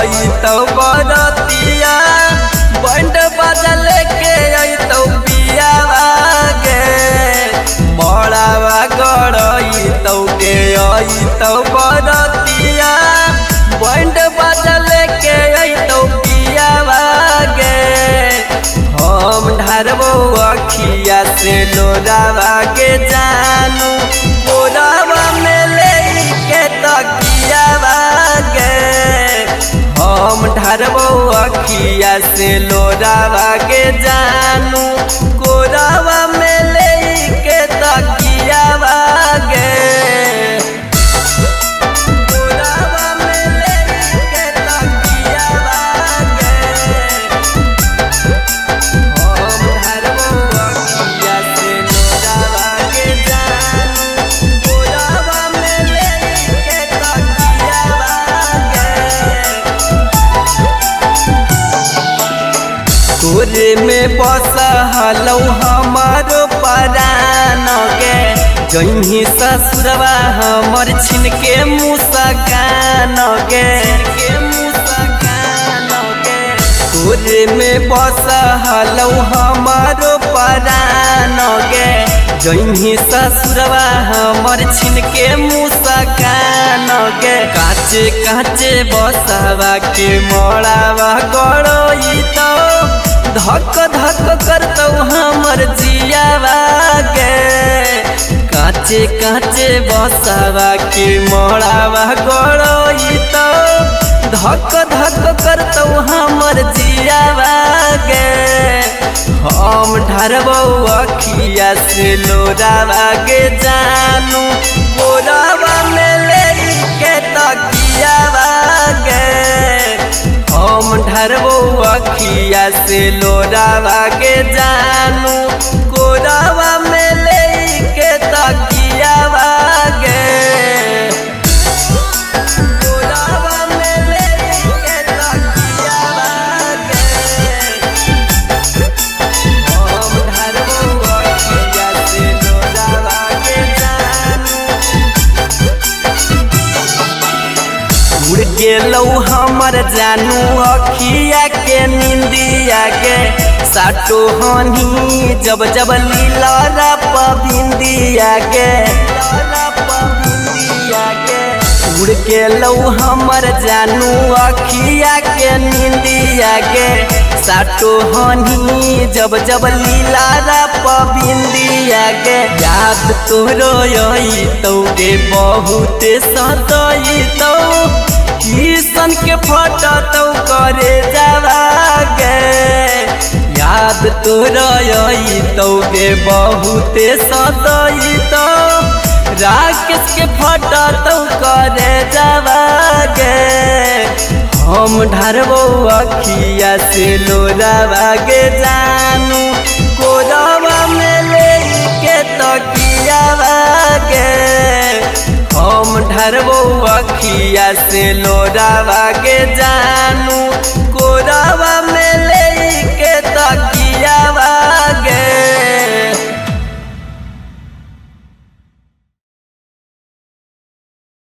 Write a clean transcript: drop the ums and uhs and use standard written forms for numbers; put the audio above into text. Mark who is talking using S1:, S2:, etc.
S1: अइतौ बरतिया बंड बजल के अइतौ पियावा गे मड़ावा गड़इतौ के अइतौ बरतिया बंड बजल के अइतौ पियावा गे हम ढारबो अखिया से लोरावा के जानू कोरावा में लेके तकियावा गे हम ढारबो अखिया से लोरावा के जानू कोरावा में लेके तकियावा गे तोरे में बसहलौ हमारो परान गे जही ससुरवा हमर छिन के मुस्कान गे तोरे में बसहलौ हमारो परान गे जही ससुरवा हमर छिन के मुस्कान गे काचे काचे बसवा के मड़ावा गड़इतौ धक धक करतौ हमर जियावा गे काचे काचे बसवा के मड़ावा गड़इतौ धक धक करतौ हमर जियावा गे हम ढारबौ अखिया से लोरावा गे जानू कोरावा में लेके तकियावा गे हम ढारबौ अखिया से लोरावा के जानू कोरावा में लेके तकियावा गे कोरावा में लेके तकियावा गे हम ढारबौ अखिया से लोरावा के जानू उड़ गेलौ हमर जानू अखिया के निंदिया गे साटो हनी जब जब लीला पबिंदिया गे उड़ गेलौ हमर जानू अखिया के निंदिया गे साटो हनी जब जब लीला पबिंदिया गे याद तोरो अइतौ गे बहुत सतइतौ किसन के फटतौ करे जावा गे याद तोरा अइतौ गे बहुत सतइतौ राकेश के फटतौ करे जावा गे हम ढारबौ अखिया से लोरावा गे जानू कोरावा में लेके तकियावा गे हम ढारबौ अखिया से लोरावा गे जानू